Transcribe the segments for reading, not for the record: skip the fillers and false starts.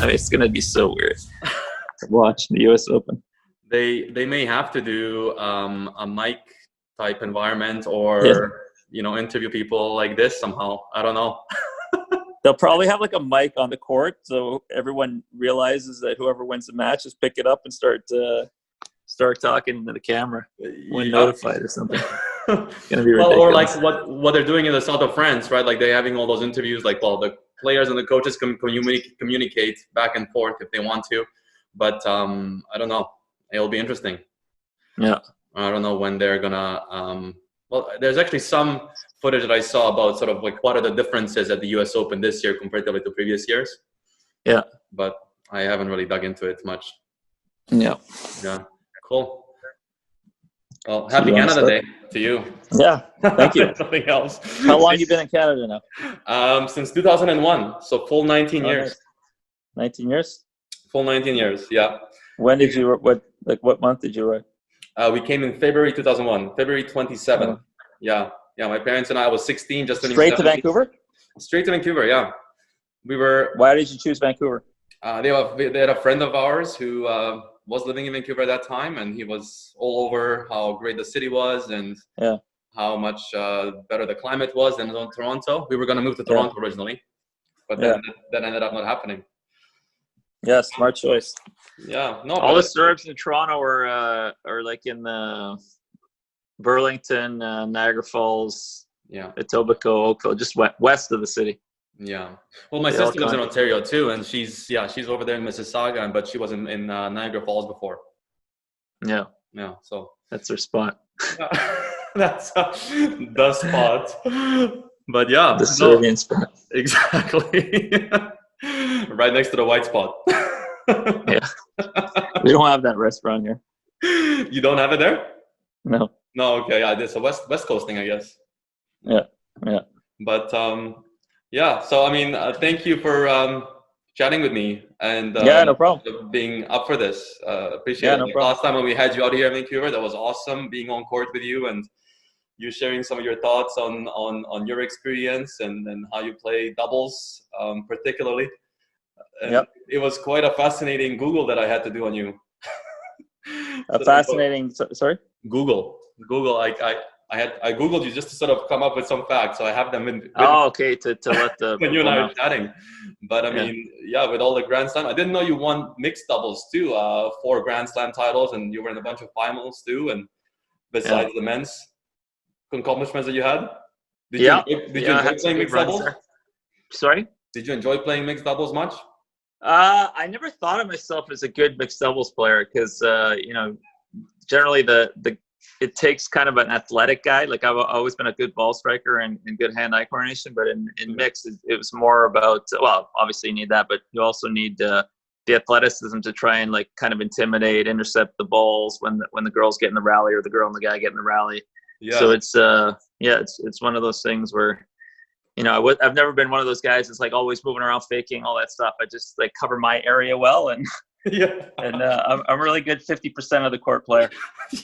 I mean, it's going to be so weird to watch the U.S. Open. They may have to do a mic type environment, or interview people like this somehow. I don't know. They'll probably have like a mic on the court, so everyone realizes that whoever wins the match just pick it up and start talking to the camera when notified or something. It's gonna be ridiculous. Or like what they're doing in the south of France, right? Like they're having all those interviews. Like, well, the players and the coaches can communicate back and forth if they want to, but I don't know. It'll be interesting. Yeah. I don't know when they're gonna. Well, there's actually some footage that I saw about sort of like what are the differences at the U.S. Open this year compared to like the previous years. Yeah. But I haven't really dug into it much. Yeah. Yeah. Cool. Well, happy Canada Day to you. Yeah. Thank you. Nothing else. How long have you been in Canada now? Since 2001. So full 19 years. Nice. 19 years? Full 19 years. Yeah. When did you, what month did you arrive? We came in February 2001, February 27. Oh. Yeah. My parents and I was 16, just straight to Vancouver. Straight to Vancouver. Yeah. We were. Why did you choose Vancouver? They had a friend of ours who was living in Vancouver at that time, and he was all over how great the city was and how much better the climate was than Toronto. We were going to move to Toronto originally, but then that ended up not happening. Yeah, smart choice. Yeah, no. All the suburbs in Toronto are like in the Burlington, Niagara Falls, Etobicoke, Oakville, just west of the city. Yeah. Well, my sister lives in Ontario too, and she's over there in Mississauga, but she was in Niagara Falls before. Yeah. Yeah. So that's her spot. That's the spot. But yeah, the Serbian spot. Exactly. Right next to the white spot. Yeah. We don't have that restaurant here. You don't have it there? No. No, okay. Yeah, it's a West Coast thing, I guess. Yeah. Yeah. But yeah, so I mean, thank you for chatting with me and no problem. Being up for this. Appreciate it. No problem. Last time when we had you out here in Vancouver, that was awesome being on court with you and you sharing some of your thoughts on your experience and how you play doubles, particularly. And it was quite a fascinating Google that I had to do on you. Sorry? Google. I Googled you just to sort of come up with some facts, so I have them in. To let the when you and I are chatting. But I mean, with all the Grand Slam, I didn't know you won mixed doubles too, 4 Grand Slam titles, and you were in a bunch of finals too. And besides the men's accomplishments that you had, did you enjoy playing mixed doubles? Sorry? Did you enjoy playing mixed doubles much? I never thought of myself as a good mixed doubles player because generally it takes kind of an athletic guy. Like I've always been a good ball striker and good hand-eye coordination, but in mixed, it was more about, well, obviously you need that, but you also need the athleticism to try and like kind of intimidate, intercept the balls when the girls get in the rally or the girl and the guy get in the rally. Yeah. So it's one of those things where, I've never been one of those guys that's like always moving around, faking all that stuff. I just like cover my area well and I'm a really good 50% of the court player.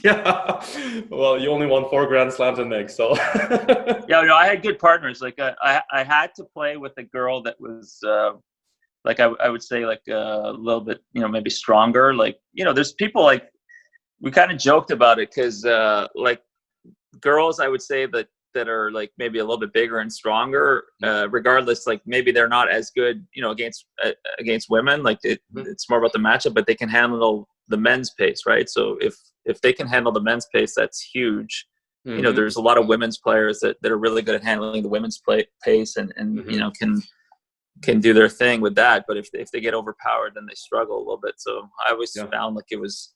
Yeah. Well, you only won 4 Grand Slams in mix, so. I had good partners. Like I had to play with a girl that was like I would say like a little bit, maybe stronger. Like, there's people like we kind of joked about it because like girls, I would say that are like maybe a little bit bigger and stronger, regardless, like maybe they're not as good, against women. Like it's more about the matchup, but they can handle the men's pace, right? So if they can handle the men's pace, that's huge. Mm-hmm. There's a lot of women's players that are really good at handling the women's pace and can do their thing with that. But if they get overpowered, then they struggle a little bit. So I always found like it was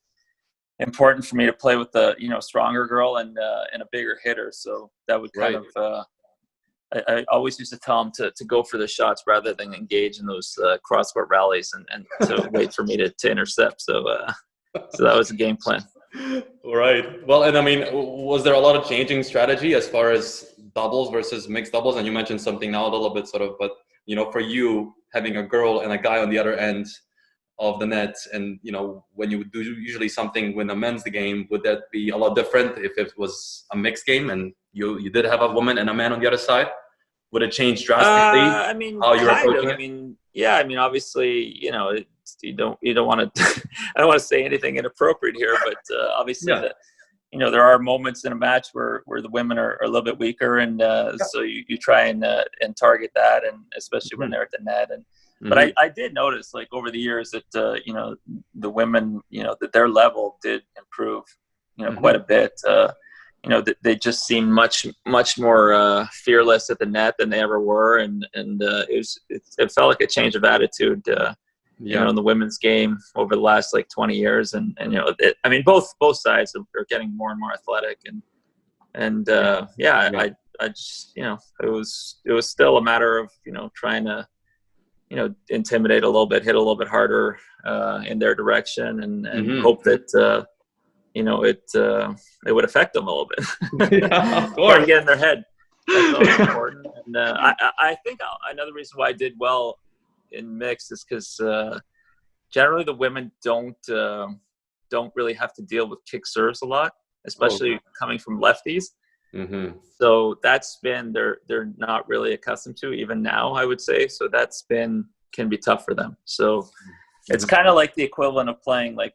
important for me to play with the stronger girl and a bigger hitter, so that would kind of I always used to tell them to go for the shots rather than engage in those cross-court rallies and to wait for me to intercept. So that was the game plan. Right. Well, and I mean, was there a lot of changing strategy as far as doubles versus mixed doubles? And you mentioned something now a little bit sort of, but for you having a girl and a guy on the other end of the net, and when you would do usually something when a men's game, would that be a lot different if it was a mixed game and you did have a woman and a man on the other side? Would it change drastically? I mean, how you're approaching it? I mean, yeah, I mean, obviously, you don't want to, I don't want to say anything inappropriate here, but obviously there are moments in a match where the women are a little bit weaker, and so you try and target that, and especially when they're at the net. And but I did notice, like, over the years that the women, that their level did improve, quite a bit. That they just seemed much more fearless at the net than they ever were, and it felt like a change of attitude. In the women's game over the last like 20 years, and I mean, both sides are getting more and more athletic, and I just, it was still a matter of trying to intimidate a little bit, hit a little bit harder in their direction, and hope that it would affect them a little bit. Yeah, of course. Get in their head. That's always important. And I think another reason why I did well in mixed is because generally the women don't really have to deal with kick serves a lot, especially coming from lefties. So that spin they're not really accustomed to even now, I would say. So that spin can be tough for them. So it's kind of like the equivalent of playing like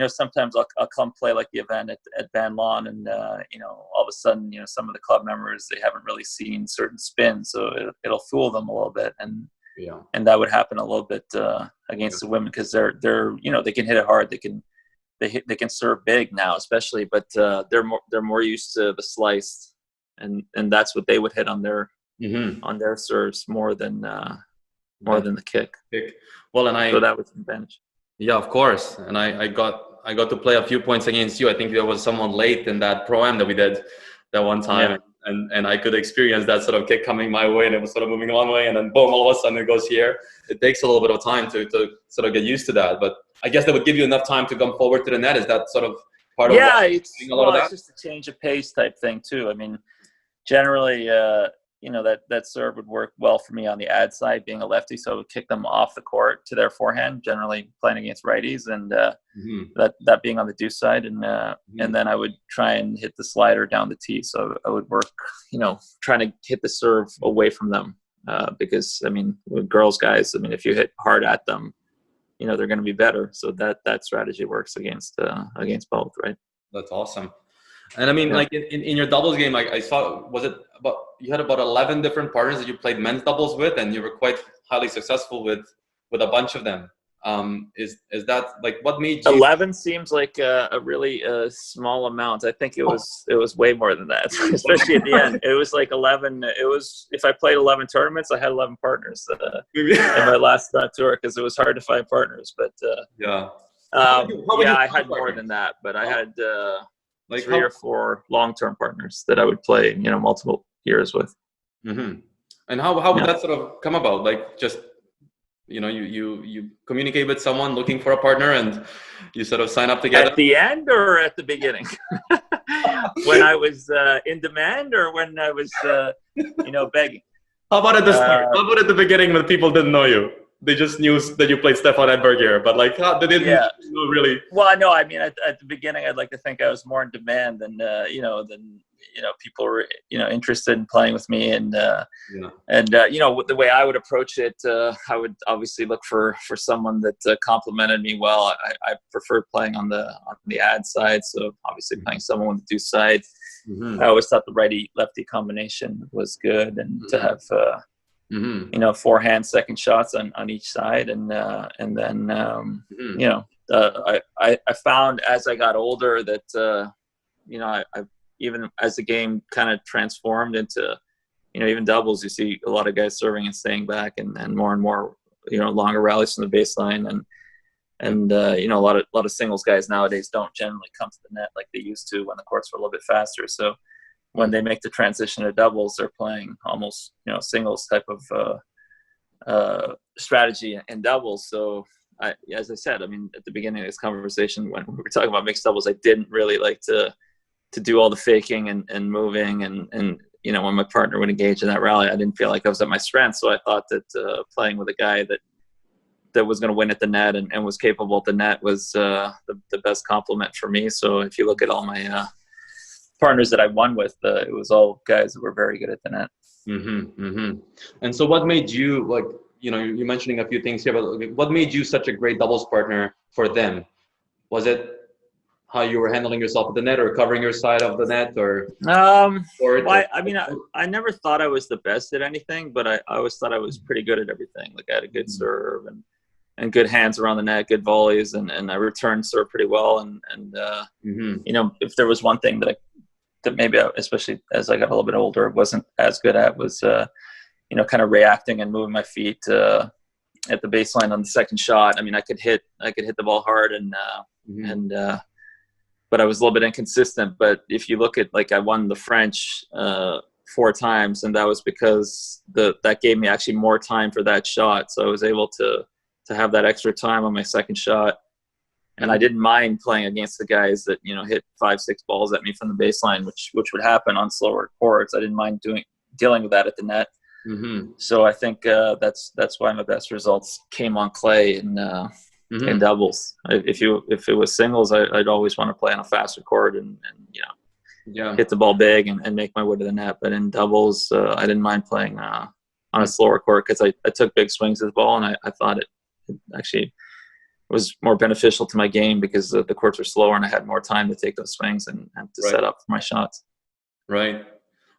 sometimes I'll come play like the event at Van Lawn, and all of a sudden some of the club members, they haven't really seen certain spins, so it'll fool them a little bit, and that would happen a little bit against the women, because they're they can hit it hard, they can serve big now, especially, but they're more used to the slice, and that's what they would hit on their serves more than the kick. Well, so that was an advantage. Yeah, of course. And I got to play a few points against you. I think there was someone late in that pro-am that we did that one time. Yeah. And I could experience that sort of kick coming my way, and it was sort of moving one way, and then boom, all of a sudden it goes here. It takes a little bit of time to sort of get used to that. But I guess that would give you enough time to come forward to the net. Is that sort of part of it's just a change of pace type thing too. I mean, generally, that serve would work well for me on the ad side, being a lefty, so I would kick them off the court to their forehand, generally playing against righties, and that being on the deuce side, and then I would try and hit the slider down the tee, so I would work, trying to hit the serve away from them, because I mean, with girls, guys, I mean, if you hit hard at them, they're going to be better, so that strategy works against both, right? That's awesome. And I mean, like in your doubles game, I saw, you had about 11 different partners that you played men's doubles with, and you were quite highly successful with a bunch of them. Is that like what made you? 11 seems like a really small amount. I think it was way more than that, especially at the end. It was like 11. It was, if I played 11 tournaments, I had 11 partners in my last tour, because it was hard to find partners. But I had more than that, but I had. Like 3 or 4 long-term partners that I would play, multiple years with. And how would that sort of come about? Like, just, you communicate with someone looking for a partner, and you sort of sign up together? At the end or at the beginning? When I was in demand, or when I was, begging? How about at the start? How about at the beginning, when people didn't know you? They just knew that you played Stefan Edberg here, but like they didn't know really. Well, no, I mean, at the beginning, I'd like to think I was more in demand than people were interested in playing with me, and the way I would approach it, I would obviously look for someone that complimented me well. I preferred playing on the ad side, so obviously playing someone on the deuce side. I always thought the righty lefty combination was good, and to have. Forehand second shots on each side, and then I found as I got older that I even as the game kind of transformed into even doubles, you see a lot of guys serving and staying back, and more longer rallies from the baseline, and a lot of singles guys nowadays don't generally come to the net like they used to when the courts were a little bit faster. So when they make the transition to doubles, they're playing almost singles type of strategy in doubles. So as I said, I mean, at the beginning of this conversation, when we were talking about mixed doubles, I didn't really like to do all the faking and moving, and when my partner would engage in that rally, I didn't feel like I was at my strength. So I thought that playing with a guy that was going to win at the net and was capable at the net was the best compliment for me. So if you look at all my partners that I won with, it was all guys that were very good at the net. And so what made you, like, you're mentioning a few things here, but what made you such a great doubles partner for them? Was it how you were handling yourself at the net, or covering your side of the net, or court, Well, or I mean, I never thought I was the best at anything, but I always thought I was pretty good at everything. Like I had a good serve and good hands around the net, good volleys, and I returned serve pretty well. And if there was one thing that maybe especially as I got a little bit older, wasn't as good at was kind of reacting and moving my feet at the baseline on the second shot. I mean, I could hit the ball hard but I was a little bit inconsistent. But if you look at, like, I won the French 4 times, and that was because that gave me actually more time for that shot. So I was able to have that extra time on my second shot. And I didn't mind playing against the guys that, hit 5-6 balls at me from the baseline, which would happen on slower courts. I didn't mind dealing with that at the net. So I think that's why my best results came on clay in doubles. If it was singles, I'd always want to play on a faster court and hit the ball big and make my way to the net. But in doubles, I didn't mind playing on a slower court because I took big swings at the ball, and I thought it actually was more beneficial to my game because the courts were slower and I had more time to take those swings and to set up for my shots. Right.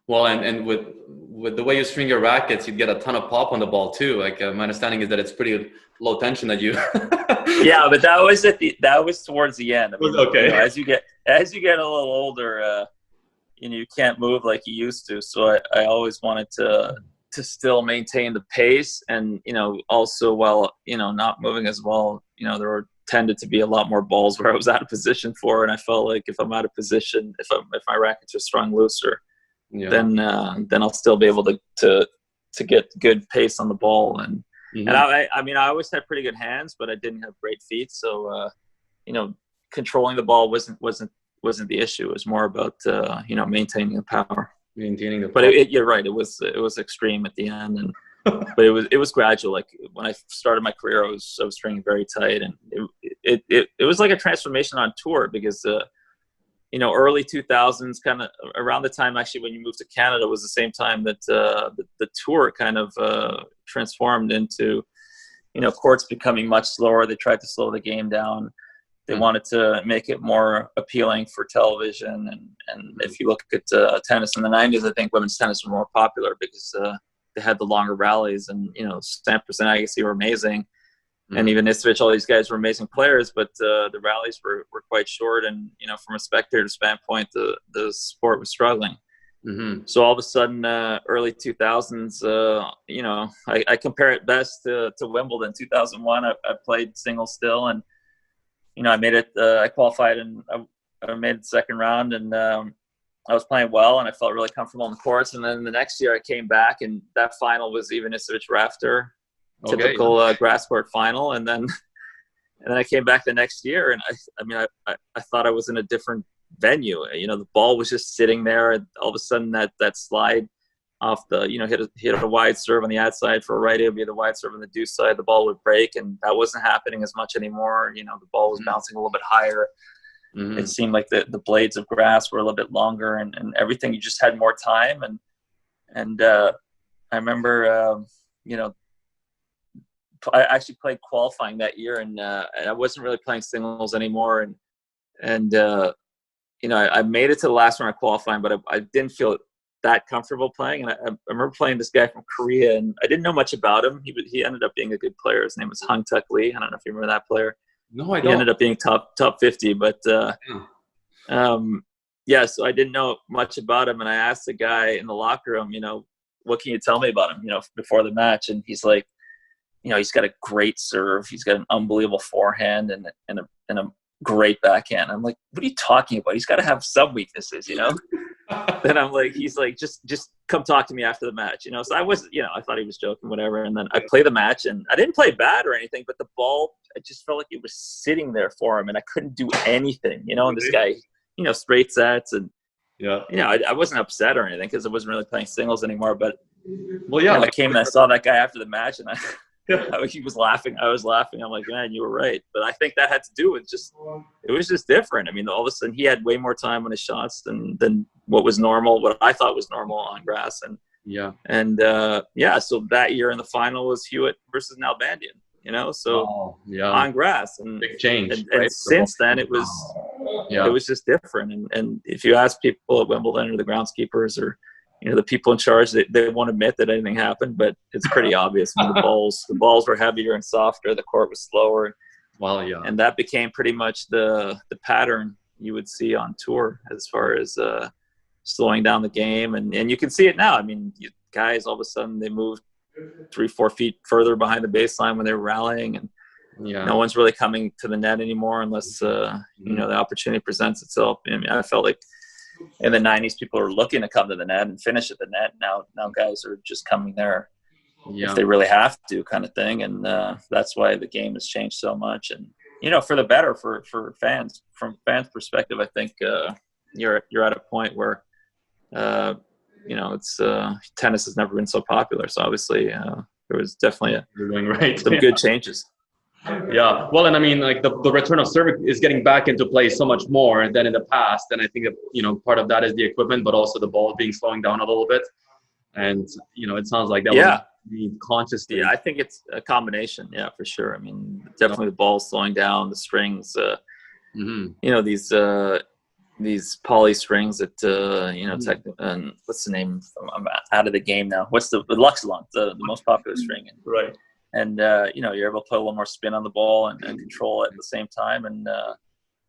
Well, and with the way you string your rackets, you get a ton of pop on the ball too. Like my understanding is that it's pretty low tension that you. Yeah, but that was towards the end. I mean, okay. As you get a little older, you can't move like you used to. So I always wanted to still maintain the pace, and also while not moving as well. There tended to be a lot more balls where I was out of position for, and I felt like if I'm out of position, if my rackets are strung looser, then I'll still be able to get good pace on the ball. And I mean, I always had pretty good hands, but I didn't have great feet. So controlling the ball wasn't the issue. It was more about maintaining the power. But you're right. It was extreme at the end, and but it was gradual. Like when I started my career, I was stringing very tight, and it was like a transformation on tour because early 2000s, kind of around the time actually when you moved to Canada, was the same time that the tour kind of transformed into courts becoming much slower. They tried to slow the game down. They wanted to make it more appealing for television. And if you look at tennis in the 90s, I think women's tennis was more popular because they had the longer rallies. And, Sampras and Agassi were amazing. And even Nistovich, all these guys were amazing players, but the rallies were quite short. And, from a spectator standpoint, the sport was struggling. So all of a sudden, early 2000s, I compare it best to Wimbledon 2001. I played singles still, and I made it. I qualified, and I made the second round, and I was playing well, and I felt really comfortable on the courts. And then the next year, I came back, and that final was Ivanisevic Rafter, typical grass court final. And then I came back the next year, and I thought I was in a different venue. The ball was just sitting there, and all of a sudden that slide off the hit a wide serve on the outside for a right, it would be the wide serve on the deuce side, the ball would break, and that wasn't happening as much anymore. The ball was bouncing a little bit higher. It seemed like the blades of grass were a little bit longer, and everything, you just had more time. And I remember I actually played qualifying that year, and I wasn't really playing singles anymore, and I made it to the last round of qualifying, but I didn't feel that comfortable playing. And I remember playing this guy from Korea, and I didn't know much about him. He ended up being a good player. His name was Hung Tuck Lee. I don't know if you remember that player. No, I don't. He ended up being top 50, but so I didn't know much about him. And I asked the guy in the locker room, what can you tell me about him, before the match? And he's like, he's got a great serve. He's got an unbelievable forehand and a great backhand. I'm like, what are you talking about? He's got to have some weaknesses, Then I'm like, he's like, just come talk to me after the match, So I was, I thought he was joking, whatever. And then I played the match, and I didn't play bad or anything, but the ball, I just felt like it was sitting there for him, and I couldn't do anything, And this guy, straight sets, and I wasn't upset or anything because I wasn't really playing singles anymore. But I came and I saw that guy after the match, and he was laughing. I was laughing. I'm like, man, you were right. But I think that had to do with it was just different. I mean, all of a sudden he had way more time on his shots than what was normal, what I thought was normal on grass. And Yeah. And so that year in the final was Hewitt versus Nalbandian, you know, so Oh, yeah. on grass. Big change, And right? since then it was just different. And if you ask people at Wimbledon or the groundskeepers or, you know, the people in charge, they won't admit that anything happened, but it's pretty obvious. I mean, the balls were heavier and softer. The court was slower. Well, yeah. And that became pretty much the pattern you would see on tour as far as slowing down the game. And you can see it now. I mean, guys, all of a sudden they moved 3-4 feet further behind the baseline when they were rallying, and no one's really coming to the net anymore unless you know, the opportunity presents itself. I mean, I felt like in the 90s people were looking to come to the net and finish at the net. Now guys are just coming there if they really have to, kind of thing. And that's why the game has changed so much, and, you know, for the better for fans. From fans' perspective, I think you're at a point where you know, it's tennis has never been so popular. So obviously there was definitely some good changes. Yeah, well, and I mean, like the return of serve is getting back into play so much more than in the past, and I think that, you know, part of that is the equipment, but also the ball being slowing down a little bit. And, you know, it sounds like that was consciously. Yeah, I think it's a combination. Yeah, for sure. I mean, definitely the ball slowing down, the strings. You know, these poly strings that you know, and what's the name? I'm out of the game now. What's the Luxilon, the most popular string? Right. And you know, you're able to put a little more spin on the ball and control it at the same time. And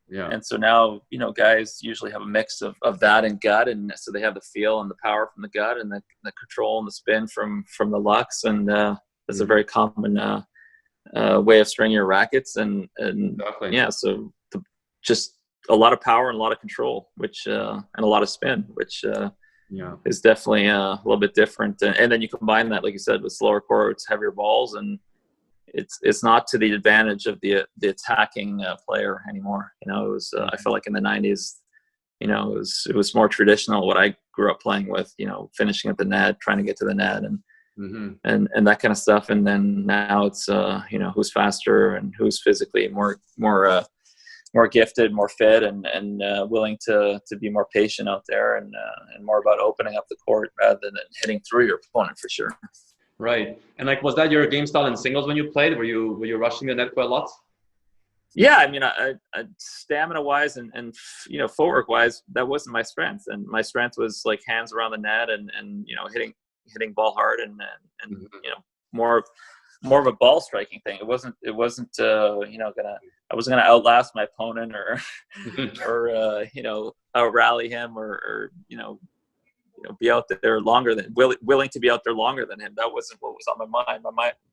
and so now, you know, guys usually have a mix of that and gut, and so they have the feel and the power from the gut and the control and the spin from the Lux, and that's a very common way of stringing your rackets. And yeah, so just a lot of power and a lot of control, which and a lot of spin, which is definitely a little bit different. And then you combine that, like you said, with slower courts, heavier balls, and it's not to the advantage of the attacking player anymore. You know, it was I felt like in the 90s, you know, it was more traditional what I grew up playing with, you know, finishing at the net, trying to get to the net, and and that kind of stuff. And then now it's you know, who's faster and who's physically more gifted, more fit, and willing to be more patient out there, and more about opening up the court rather than hitting through your opponent, for sure. Right. And like, was that your game style in singles when you played? Were you rushing the net quite a lot? Yeah, I mean, I stamina wise and you know, footwork wise, that wasn't my strength, and my strength was like hands around the net and you know, hitting ball hard and you know, more of a ball striking thing. It wasn't you know, I wasn't gonna outlast my opponent or or you know, out rally him or you know, be out there longer than willing to be out there longer than him. That wasn't what was on my mind.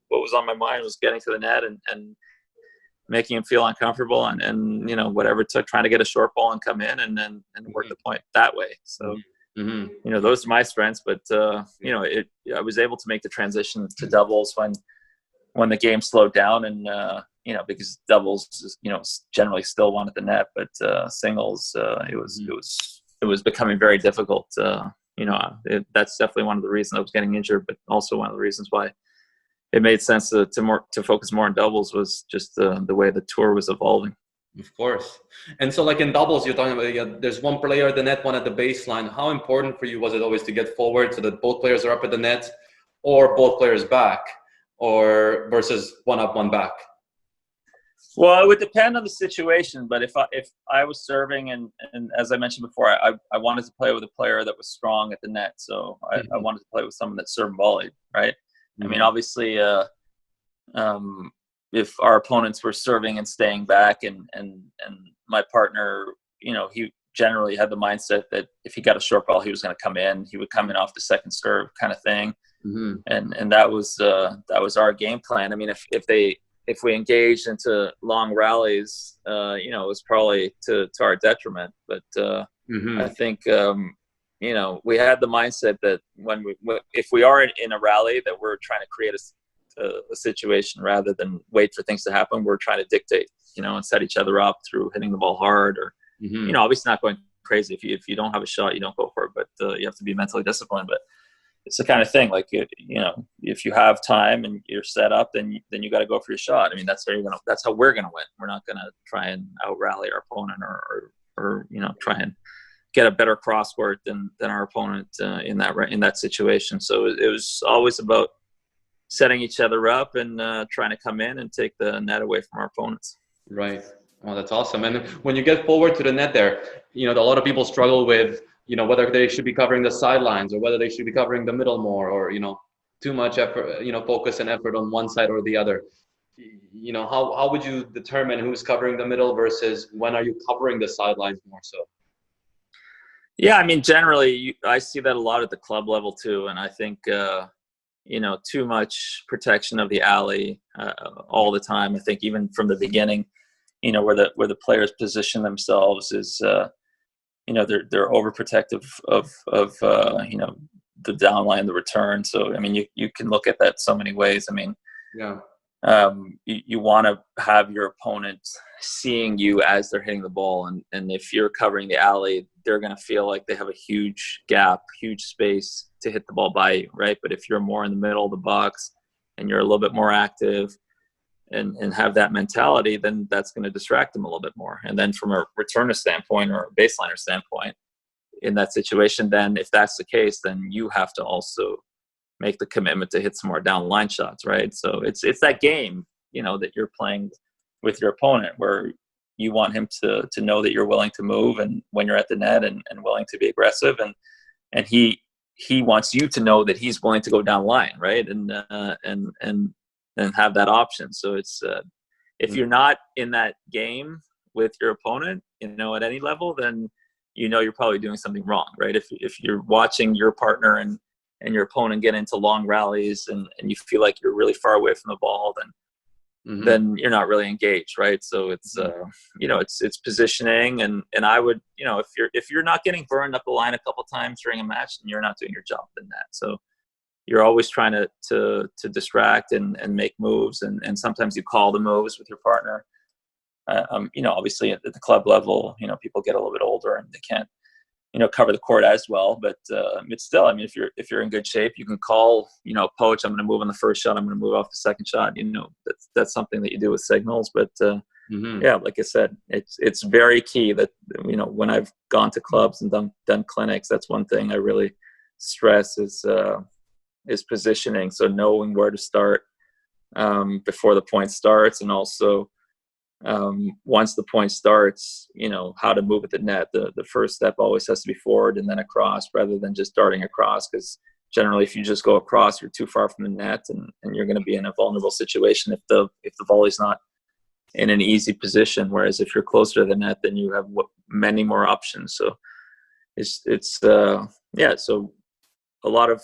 What was on my mind was getting to the net and making him feel uncomfortable and you know, whatever it took, trying to get a short ball and come in and work the point that way. So you know, those are my strengths, but you know, I was able to make the transition to doubles when the game slowed down, and you know, because doubles, you know, generally still won at the net, but singles, it was becoming very difficult. You know, that's definitely one of the reasons I was getting injured, but also one of the reasons why it made sense to focus more on doubles was just the way the tour was evolving. Of course. And so, like in doubles, you're talking about there's one player at the net, one at the baseline. How important for you was it always to get forward so that both players are up at the net, or both players back, or versus one up, one back? Well, it would depend on the situation, but if I was serving and as I mentioned before, I wanted to play with a player that was strong at the net, so I wanted to play with someone that served volleyed, right? I mean, obviously, if our opponents were serving and staying back, and my partner, you know, he generally had the mindset that if he got a short ball, he was going to come in. He would come in off the second serve, kind of thing, and that was our game plan. I mean, if we engaged into long rallies, you know, it was probably to our detriment. But I think, you know, we had the mindset that if we are in a rally, that we're trying to create a situation rather than wait for things to happen. We're trying to dictate, you know, and set each other up through hitting the ball hard, or, you know, obviously not going crazy. If you don't have a shot, you don't go for it, but you have to be mentally disciplined. But it's the kind of thing, like, you know, if you have time and you're set up, then you got to go for your shot. I mean, that's how we're gonna win. We're not gonna try and out rally our opponent or you know, try and get a better crossword than our opponent in that situation. So it was always about setting each other up and trying to come in and take the net away from our opponents. Right. Oh, that's awesome. And when you get forward to the net there, a lot of people struggle with, whether they should be covering the sidelines or whether they should be covering the middle more, or, too much effort, focus and effort on one side or the other. How would you determine who's covering the middle versus when are you covering the sidelines more so? Yeah, I mean, generally, I see that a lot at the club level too, and I think too much protection of the alley all the time. I think even from the beginning, where the players position themselves is they're overprotective of the down line, the return. So I mean, you can look at that so many ways. I mean, yeah. You want to have your opponent seeing you as they're hitting the ball, and if you're covering the alley, they're going to feel like they have a huge gap, huge space to hit the ball by you, right? But if you're more in the middle of the box and you're a little bit more active and have that mentality, then that's going to distract them a little bit more. And then from a returner standpoint or a baseliner standpoint in that situation, then if that's the case, then you have to also make the commitment to hit some more down line shots, right? So it's that game, that you're playing with your opponent where you want him to know that you're willing to move and when you're at the net and willing to be aggressive, and he wants you to know that he's willing to go down line, right? And have that option. So it's if you're not in that game with your opponent, at any level, then you're probably doing something wrong, right? If you're watching your partner and your opponent get into long rallies and you feel like you're really far away from the ball, then you're not really engaged, right? So it's it's positioning, and I would if you're not getting burned up the line a couple times during a match, then you're not doing your job in that. So you're always trying to distract and make moves, and sometimes you call the moves with your partner. Obviously at the club level, people get a little bit older and they can't cover the court as well, but it's still, I mean, if you're in good shape, you can call, coach, I'm going to move on the first shot, I'm going to move off the second shot. That's something that you do with signals. But yeah, like I said, it's very key that when I've gone to clubs and done clinics, that's one thing I really stress is positioning. So knowing where to start before the point starts, and also once the point starts, how to move at the net. The first step always has to be forward and then across, rather than just darting across, because generally if you just go across, you're too far from the net, and you're going to be in a vulnerable situation if the volley's not in an easy position. Whereas if you're closer to the net, then you have many more options. So so a lot of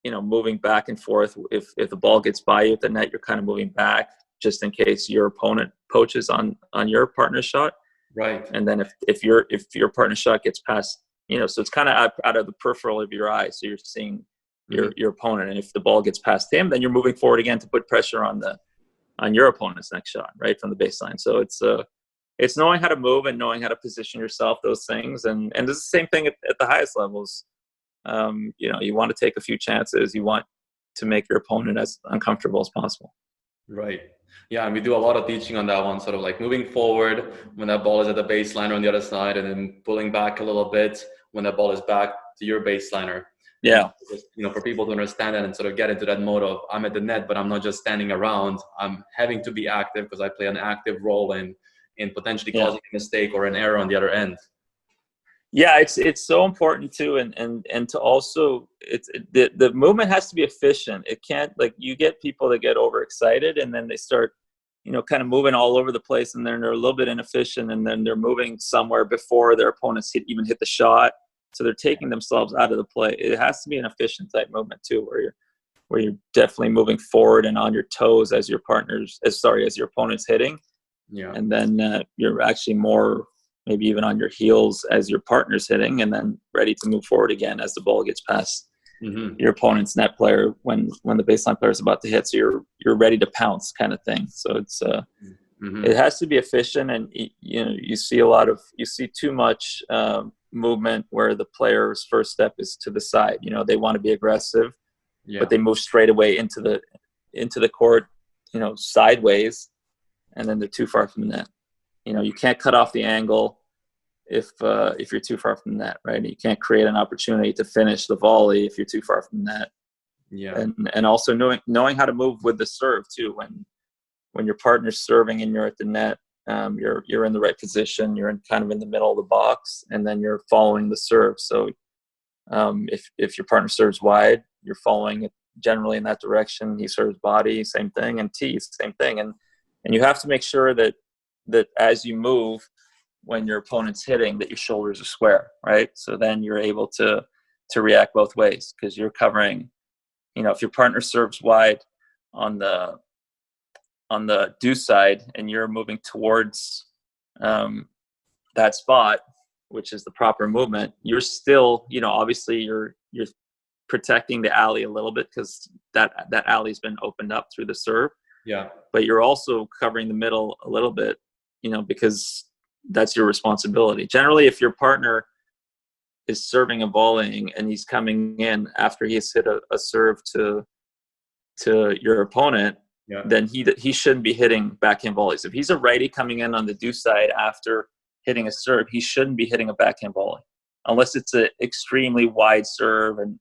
moving back and forth. If the ball gets by you at the net, you're kind of moving back just in case your opponent poaches on your partner's shot. Right. And then if your partner's shot gets past, so it's kind of out of the peripheral of your eye, so you're seeing your opponent, and if the ball gets past him, then you're moving forward again to put pressure on your opponent's next shot, right, from the baseline. So it's knowing how to move and knowing how to position yourself, those things, and it's the same thing at the highest levels. You want to take a few chances. You want to make your opponent as uncomfortable as possible. Right. Yeah, and we do a lot of teaching on that one, sort of like moving forward when that ball is at the baseline or on the other side, and then pulling back a little bit when that ball is back to your baseliner. Yeah. Just, for people to understand that and sort of get into that mode of I'm at the net, but I'm not just standing around. I'm having to be active because I play an active role in potentially causing a mistake or an error on the other end. Yeah, it's so important too, and to also the movement has to be efficient. It can't, like, you get people that get overexcited and then they start kind of moving all over the place, and then they're a little bit inefficient, and then they're moving somewhere before their opponents even hit the shot, so they're taking themselves out of the play. It has to be an efficient type movement too, where you're definitely moving forward and on your toes as your opponent's hitting. Yeah. And then you're actually more maybe even on your heels as your partner's hitting, and then ready to move forward again as the ball gets past your opponent's net player when the baseline player is about to hit. So you're ready to pounce, kind of thing. So it's it has to be efficient, and you see too much movement where the player's first step is to the side. They want to be aggressive, but they move straight away into the court, sideways, and then they're too far from the net. You can't cut off the angle. if you're too far from the net, right? You can't create an opportunity to finish the volley if you're too far from the net. Yeah. And also knowing how to move with the serve too. When your partner's serving and you're at the net, you're in the right position. You're kind of in the middle of the box, and then you're following the serve. So if your partner serves wide, you're following it generally in that direction. He serves body, same thing, and tee, same thing. And you have to make sure that as you move, when your opponent's hitting, that your shoulders are square, right? So then you're able to react both ways, because you're covering. If your partner serves wide on the deuce side and you're moving towards that spot, which is the proper movement, you're still, obviously you're protecting the alley a little bit, because that alley's been opened up through the serve. Yeah. But you're also covering the middle a little bit, because that's your responsibility. Generally, if your partner is serving and volleying and he's coming in after he's hit a serve to your opponent, then he shouldn't be hitting backhand volleys. If he's a righty coming in on the deuce side after hitting a serve, he shouldn't be hitting a backhand volley, unless it's an extremely wide serve and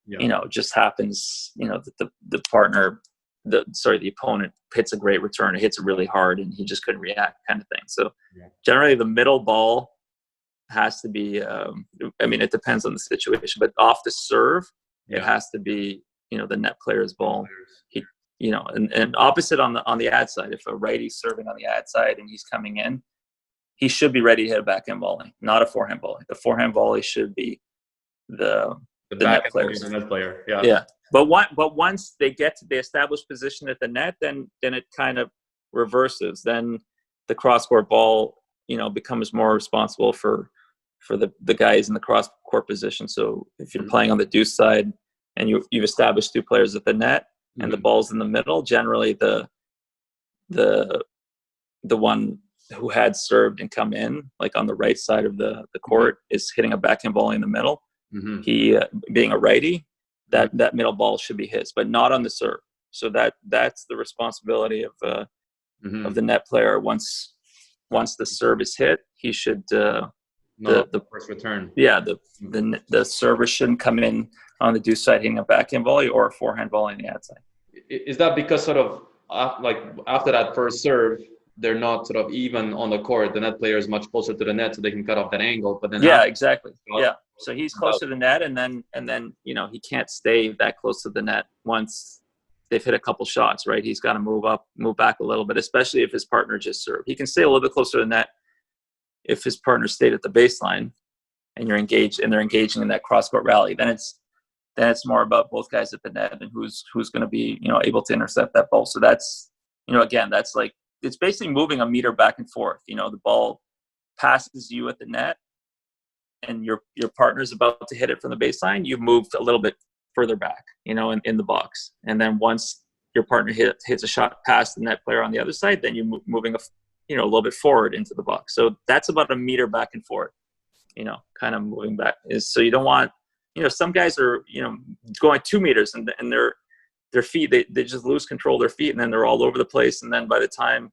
it just happens, that the partner, the opponent hits a great return, it hits it really hard, and he just couldn't react, kind of thing. So generally the middle ball has to be, it depends on the situation, but off the serve, it has to be, the net player's ball. And opposite on the ad side, if a righty's serving on the ad side and he's coming in, he should be ready to hit a backhand volley, not a forehand volley. The forehand volley should be the net player's. The net player. Yeah. Yeah. But once they get to the established position at the net, then it kind of reverses. Then the cross-court ball, becomes more responsible for the guys in the cross-court position. So if you're playing on the deuce side and you've established two players at the net and the ball's in the middle, generally the one who had served and come in, like on the right side of the court, is hitting a backhand volley in the middle. He, being a righty, that middle ball should be his, but not on the serve. So that's the responsibility of the net player. Once the serve is hit, he should the first return. Yeah, the server shouldn't come in on the deuce side hitting a backhand volley or a forehand volley on the ad side. Is that because sort of like after that first serve, they're not sort of even on the court? The net player is much closer to the net, so they can cut off that angle. But then exactly. Yeah, so he's close to the net, and then he can't stay that close to the net once they've hit a couple shots, right? He's got to move back a little bit, especially if his partner just served. He can stay a little bit closer to the net if his partner stayed at the baseline and they're engaging in that cross-court rally. Then it's more about both guys at the net and who's going to be, able to intercept that ball. So that's, again, that's like, it's basically moving a meter back and forth. The ball passes you at the net and your partner's about to hit it from the baseline. You've moved a little bit further back, in the box. And then once your partner hits a shot past the net player on the other side, then you're moving a little bit forward into the box. So that's about a meter back and forth, kind of moving back. So you don't want, some guys are, going 2 meters and their feet, they just lose control of their feet, and then they're all over the place. And then by the time,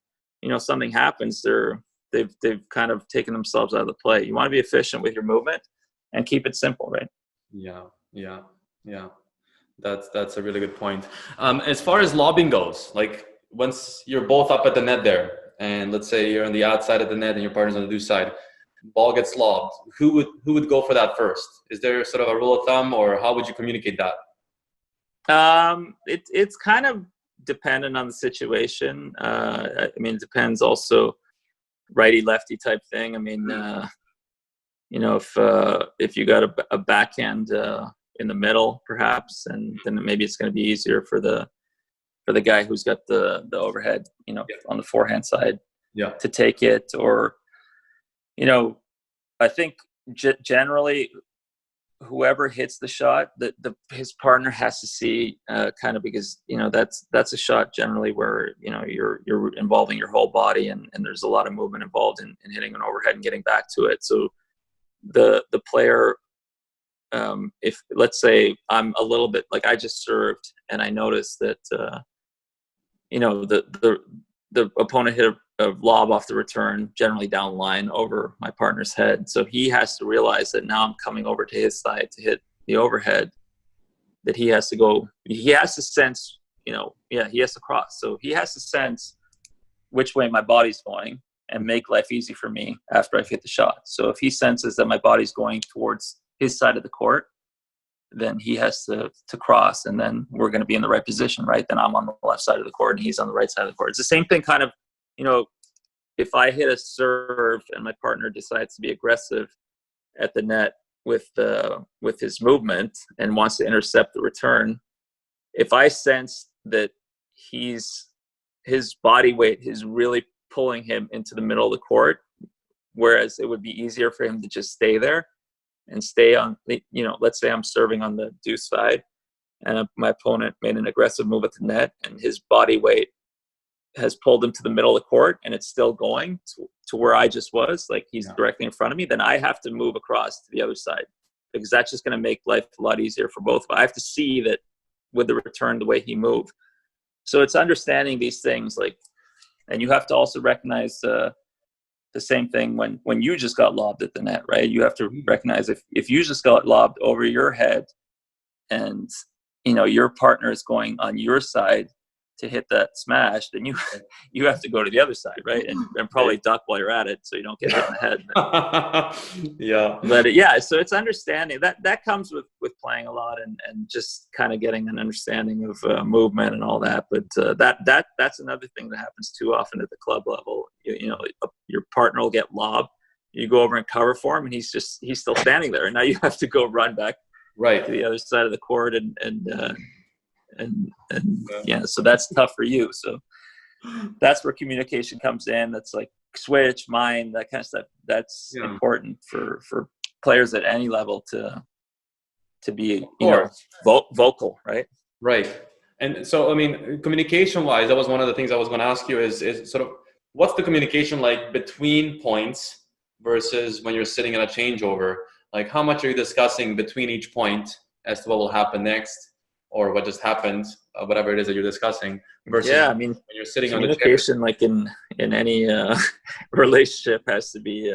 something happens, they've kind of taken themselves out of the play. You want to be efficient with your movement and keep it simple, right? Yeah. That's a really good point. As far as lobbing goes, like once you're both up at the net there, and let's say you're on the outside of the net and your partner's on the deuce side, ball gets lobbed, who would go for that first? Is there sort of a rule of thumb, or how would you communicate that? It's kind of dependent on the situation. It depends also, righty lefty type thing. If you got a backhand in the middle, perhaps, and then maybe it's going to be easier for the guy who's got the overhead, on the forehand side, to take it. Or, I think generally whoever hits the shot, his partner has to see, kind of, because that's a shot generally where you're involving your whole body, and there's a lot of movement involved in hitting an overhead and getting back to it. So the player, if let's say I'm a little bit, like I just served and I noticed that the opponent hit a lob off the return, generally down line over my partner's head. So he has to realize that now I'm coming over to his side to hit the overhead, that he has to sense, he has to cross. So he has to sense which way my body's going and make life easy for me after I've hit the shot. So if he senses that my body's going towards his side of the court, then he has to cross, and then we're going to be in the right position, right? Then I'm on the left side of the court and he's on the right side of the court. It's the same thing kind of, if I hit a serve and my partner decides to be aggressive at the net with his movement and wants to intercept the return, if I sense that his body weight is really pulling him into the middle of the court, whereas it would be easier for him to just stay there and stay on, let's say I'm serving on the deuce side and my opponent made an aggressive move at the net and his body weight has pulled him to the middle of the court and it's still going to where I just was, like he's directly in front of me, then I have to move across to the other side, because that's just going to make life a lot easier for both of us. I have to see that with the return, the way he moved. So it's understanding these things, and you have to also recognize the same thing when you just got lobbed at the net, right? You have to recognize if you just got lobbed over your head and, your partner is going on your side to hit that smash, then you have to go to the other side, right? And probably duck while you're at it so you don't get hit in the head. But so it's understanding that comes with playing a lot and just kind of getting an understanding of movement and all that. But that's another thing that happens too often at the club level. Your partner will get lobbed, you go over and cover for him, and he's still standing there, and now you have to go run back to the other side of the court and so that's tough for you. So that's where communication comes in. That's like switch, mind, that kind of stuff. That's important for players at any level to be vocal, right? Right. And so, I mean, communication wise, that was one of the things I was going to ask you is sort of what's the communication like between points versus when you're sitting in a changeover? Like, how much are you discussing between each point as to what will happen next, or what just happened, whatever it is that you're discussing, versus when you're sitting on the chair? Communication, like in any relationship, has to be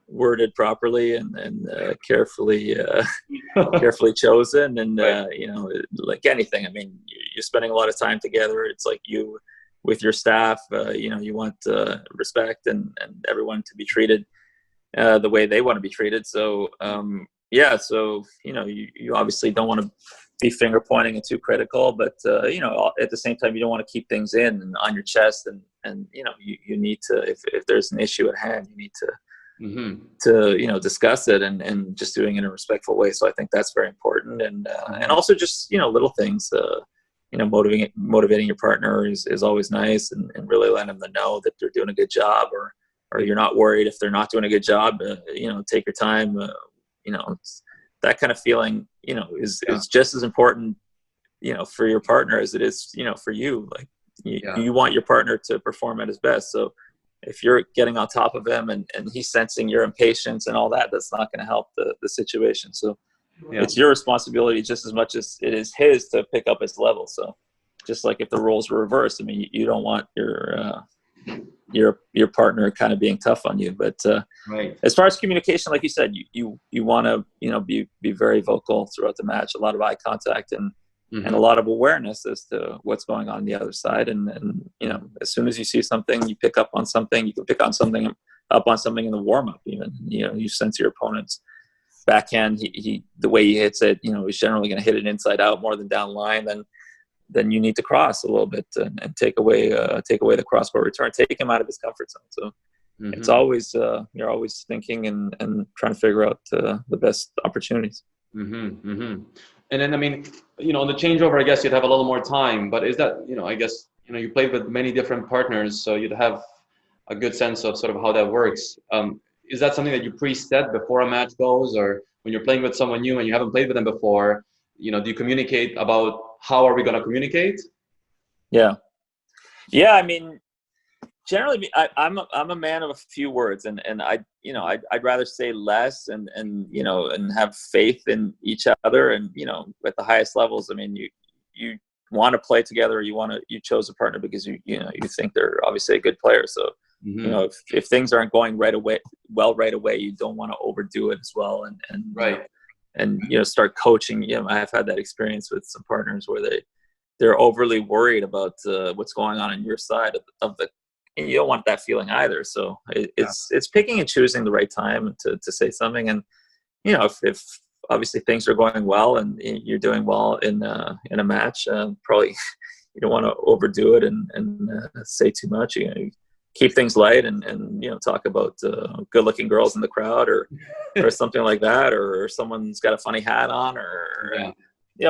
worded properly and carefully chosen. And like anything, I mean, you're spending a lot of time together. It's like you with your staff. You want respect and everyone to be treated the way they want to be treated. So so you obviously don't want to be finger pointing and too critical, but at the same time you don't want to keep things in and on your chest, and you need to, if there's an issue at hand, you need to discuss it and just doing it in a respectful way. So I think that's very important, and also just little things, motivating your partner is always nice, and really letting them know that they're doing a good job, or you're not worried if they're not doing a good job. Take your time. That kind of feeling, is just as important, for your partner as it is, for you. Like you want your partner to perform at his best. So if you're getting on top of him and he's sensing your impatience and all that, that's not going to help the situation. So it's your responsibility just as much as it is his to pick up his level. So just like if the roles were reversed, I mean, you don't want your partner kind of being tough on you. But as far as communication, like you said, you want to be very vocal throughout the match, a lot of eye contact and a lot of awareness as to what's going on the other side. And as soon as you see something, you pick up on something. You can pick on something in the warm-up even. You sense your opponent's backhand, he the way he hits it, he's generally going to hit it inside out more than down line. Then you need to cross a little bit and take away the cross-court return, take him out of his comfort zone. So it's always you're always thinking and trying to figure out the best opportunities. And then, I mean, on the changeover, I guess you'd have a little more time, but is that, I guess, you played with many different partners, so you'd have a good sense of sort of how that works. Is that something that you pre-set before a match goes, or when you're playing with someone new and you haven't played with them before, do you communicate about how are we going to communicate? Yeah. I mean, generally, I'm a man of a few words, and I'd rather say less and have faith in each other, and at the highest levels. I mean, you want to play together, you chose a partner because you think they're obviously a good player. So if things aren't going right away, you don't want to overdo it as well, and start coaching. I've had that experience with some partners where they're overly worried about what's going on your side of the. And you don't want that feeling either. So it's picking and choosing the right time to say something. And if obviously things are going well and you're doing well in a match, probably you don't want to overdo it and say too much. You keep things light and talk about good looking girls in the crowd or something like that, or someone's got a funny hat on or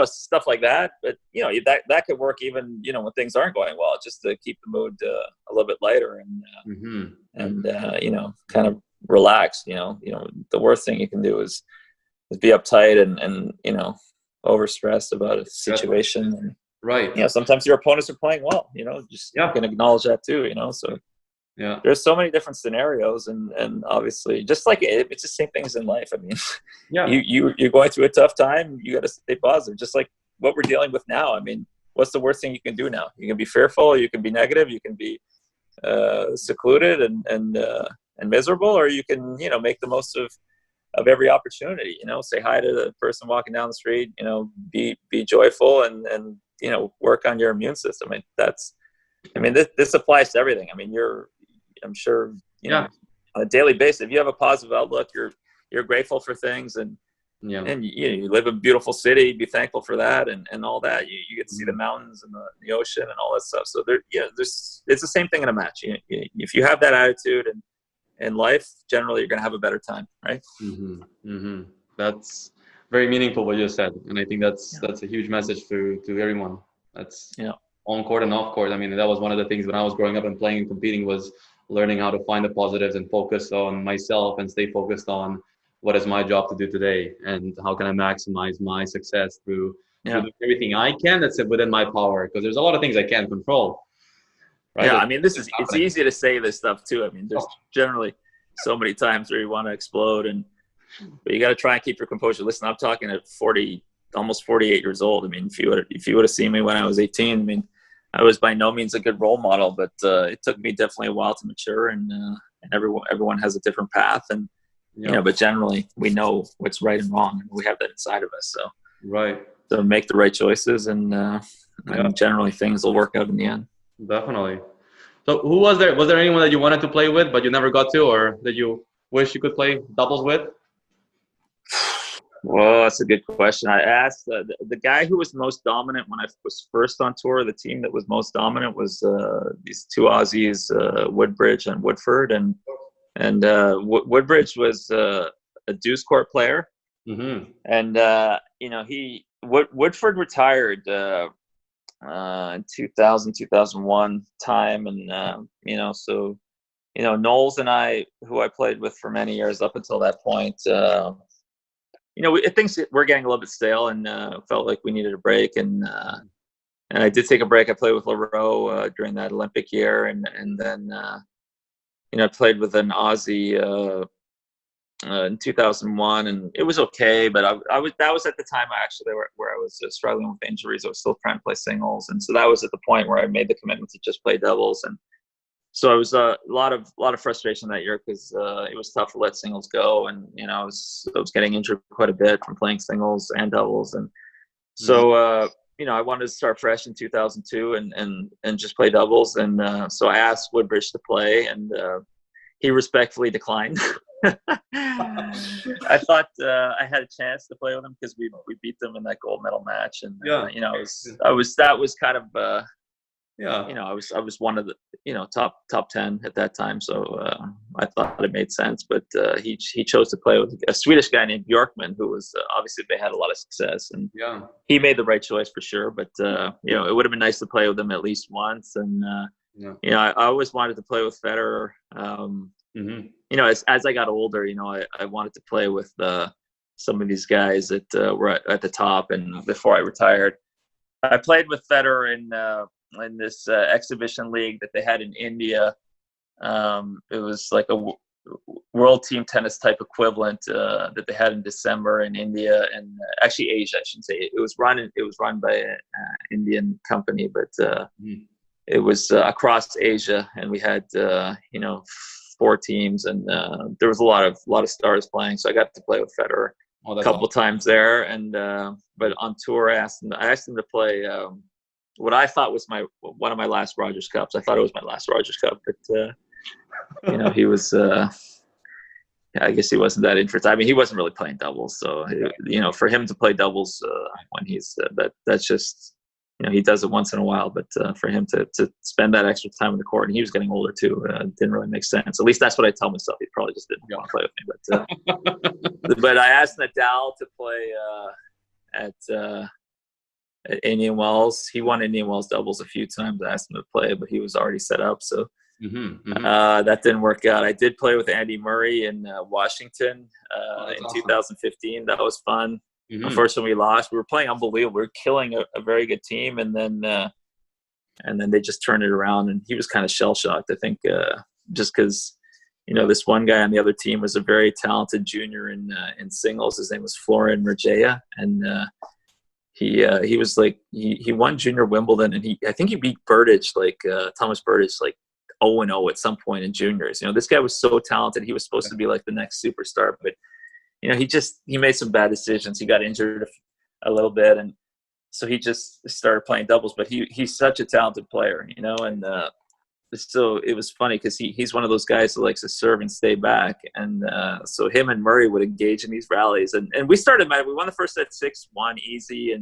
stuff like that. But that could work even when things aren't going well, just to keep the mood a little bit lighter and kind of relaxed. The worst thing you can do is be uptight and overstressed about a situation. And, sometimes your opponents are playing well. You can acknowledge that too. So there's so many different scenarios, and obviously, just like it's the same things in life. I mean, you're going through a tough time. You got to stay positive, just like what we're dealing with now. I mean, what's the worst thing you can do now? You can be fearful, you can be negative, you can be secluded and miserable, or you can make the most of every opportunity. Say hi to the person walking down the street. Be joyful and work on your immune system. This applies to everything. I mean, I'm sure on a daily basis, if you have a positive outlook, you're grateful for things, and you live in a beautiful city, be thankful for that, and all that. You get to see the mountains and the ocean and all that stuff. So it's the same thing in a match. If you have that attitude and in life, generally you're going to have a better time, right? That's very meaningful what you said, and I think that's a huge message to everyone. That's on court and off court. I mean, that was one of the things when I was growing up and playing and competing, was learning how to find the positives and focus on myself and stay focused on what is my job to do today and how can I maximize my success through doing everything I can that's within my power, because there's a lot of things I can't control. Right? Yeah, I mean, it's easy to say this stuff too. I mean, there's generally so many times where you want to explode, but you got to try and keep your composure. Listen, I'm talking at 40, almost 48 years old. I mean, if you would have seen me when I was 18, I mean, I was by no means a good role model, but it took me definitely a while to mature, and everyone has a different path, and but generally we know what's right and wrong, and we have that inside of us. So make the right choices, and generally things will work out in the end. Definitely. So who was there? Was there anyone that you wanted to play with but you never got to, or that you wish you could play doubles with? Well, that's a good question. I asked the guy who was most dominant when I was first on tour. The team that was most dominant was these two Aussies, Woodbridge and Woodford, and Woodbridge was a deuce court player, and Woodford retired in 2000, 2001 time, and so Knowles and I, who I played with for many years up until that point. Things were getting a little bit stale, and felt like we needed a break. And I did take a break. I played with Leroux during that Olympic year, and then I played with an Aussie in 2001, and it was okay. But that was at the time where I was struggling with injuries. I was still trying to play singles, and so that was at the point where I made the commitment to just play doubles. And so it was a lot of frustration that year, because it was tough to let singles go, and I was getting injured quite a bit from playing singles and doubles, and so I wanted to start fresh in 2002 and just play doubles, and so I asked Woodbridge to play, and he respectfully declined. I thought I had a chance to play with him because we beat them in that gold medal match, and that was kind of. I was one of the top 10 at that time, so I thought it made sense. But he chose to play with a Swedish guy named Bjorkman, who was obviously they had a lot of success, and he made the right choice for sure. But it would have been nice to play with him at least once, and I always wanted to play with Federer. As I got older, I wanted to play with some of these guys that were at the top, and before I retired, I played with Federer in this exhibition league that they had in India. It was like world team tennis type equivalent that they had in December in India and actually Asia, I shouldn't say. It was run by an Indian company, but it was across Asia, and we had 4 teams, and there was a lot of stars playing. So I got to play with Federer a couple times there, and but on tour I asked him to play what I thought was one of my last Rogers Cups. I thought it was my last Rogers Cup, but he was I guess he wasn't that interested. I mean, he wasn't really playing doubles, so for him to play doubles when he's that's just he does it once in a while. But for him to spend that extra time on the court, and he was getting older too, didn't really make sense. At least that's what I tell myself. He probably just didn't want to play with me. But I asked Nadal to play at Indian Wells. He won Indian Wells doubles a few times. I asked him to play, but he was already set up, so. That didn't work out. I did play with Andy Murray in Washington in 2015. That was fun. Unfortunately, we lost. We were playing unbelievable. We were killing a very good team, and then they just turned it around. And he was kind of shell shocked. I think just because this one guy on the other team was a very talented junior in singles. His name was Florin Mergeia, and he was like he won Junior Wimbledon, and I think he beat Burdage, Thomas Burdage, 0-0 at some point in juniors. This guy was so talented. He was supposed to be like the next superstar, but he made some bad decisions. He got injured a little bit, and so he just started playing doubles. But he's such a talented player, and so it was funny because he's one of those guys who likes to serve and stay back, and so him and Murray would engage in these rallies, and we started. We won the first set 6-1 easy,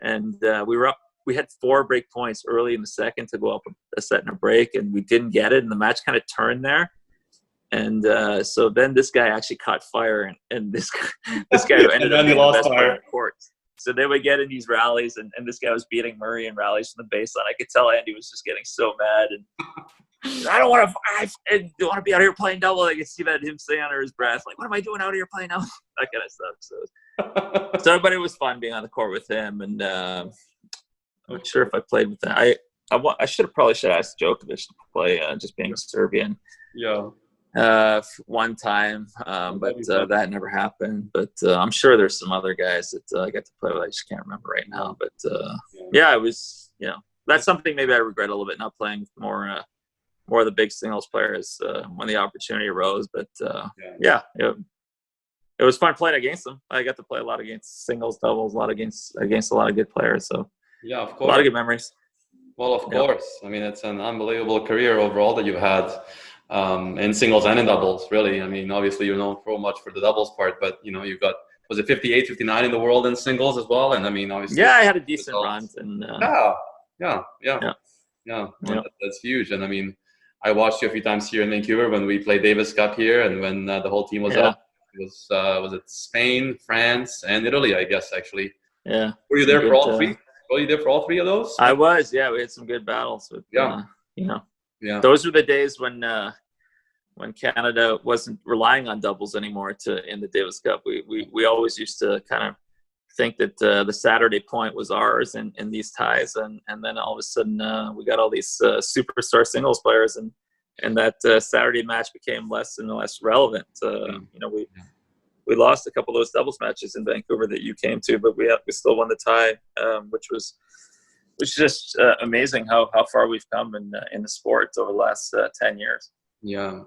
and we were up. We had 4 break points early in the second to go up a set and a break, and we didn't get it, and the match kind of turned there. And so then this guy actually caught fire, and this guy who ended up being the best player on the court. So they would get in these rallies, and this guy was beating Murray in rallies from the baseline. I could tell Andy was just getting so mad, and I don't want to be out here playing double. I could see that him saying under his breath, like, "What am I doing out here playing double?" That kind of stuff. But it was fun being on the court with him, and I'm not sure if I played with them. I should have asked Djokovic to play, just being Serbian. Yeah. One time, but that never happened. But I'm sure there's some other guys that I got to play with. I just can't remember right now. But it was. That's something maybe I regret a little bit, not playing with more of the big singles players when the opportunity arose. But it was fun playing against them. I got to play a lot against singles, doubles, a lot against a lot of good players. So. Yeah, of course. A lot of good memories. Well, of course. I mean, it's an unbelievable career overall that you've had in singles and in doubles, really. I mean, obviously, you're known so much for the doubles part, but, you've got, was it 58, 59 in the world in singles as well? And, I mean, obviously. Yeah, I had a decent run. And, That's huge. And, I mean, I watched you a few times here in Vancouver when we played Davis Cup here and when the whole team was up. It was it Spain, France, and Italy, I guess, actually. Yeah. Were you there for all 3? Were you there for all 3 of those? I was, yeah. We had some good battles. With, those were the days when Canada wasn't relying on doubles anymore in the Davis Cup. We always used to kind of think that the Saturday point was ours in these ties, and then all of a sudden we got all these superstar singles players, and that Saturday match became less and less relevant. We lost a couple of those doubles matches in Vancouver that you came to, but we still won the tie, which was just amazing how far we've come in the sport over the last 10 years. Yeah.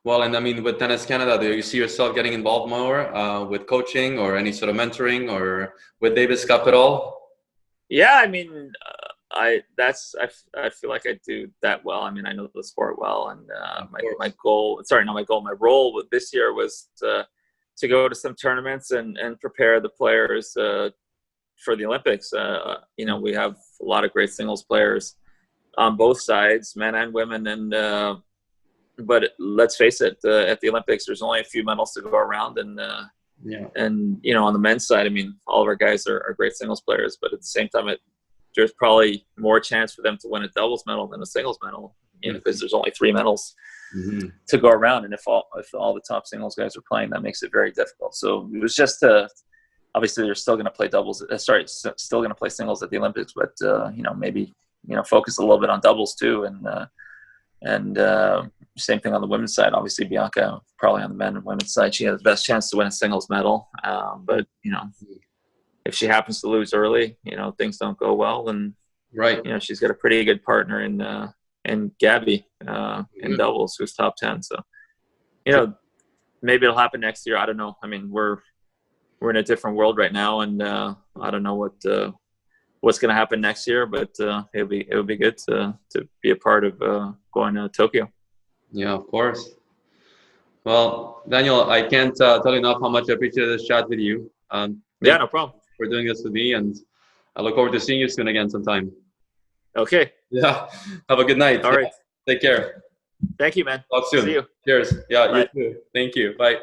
Well, and I mean, with Tennis Canada, do you see yourself getting involved more with coaching or any sort of mentoring or with Davis Cup at all? Yeah, I mean, I feel like I do that well. I mean, I know the sport well, and my role with this year was to go to some tournaments and prepare the players for the Olympics. We have a lot of great singles players on both sides, men and women. And but let's face it, at the Olympics, there's only a few medals to go around. And on the men's side, I mean, all of our guys are great singles players. But at the same time, there's probably more chance for them to win a doubles medal than a singles medal, because there's only 3 medals to go around, and if all the top singles guys are playing, that makes it very difficult. So it was just obviously they're still going to play doubles. Still going to play singles at the Olympics, but maybe focus a little bit on doubles too, and And same thing on the women's side. Obviously, Bianca probably on the men and women's side, she has the best chance to win a singles medal. But if she happens to lose early, things don't go well, then right. She's got a pretty good partner in Gabby in doubles, who's top 10. So maybe it'll happen next year. I don't know. I mean, we're in a different world right now, and I don't know what's going to happen next year, but it would be good to be a part of going to Tokyo. Yeah, of course. Well, Daniel, I can't tell you enough how much I appreciate this chat with you. Yeah, no problem. For doing this with me, and I look forward to seeing you soon again sometime. Okay. Yeah. Have a good night. All right. Take care. Thank you, man. Talk soon. See you. Cheers. Yeah, Bye. you too. Thank you. Bye.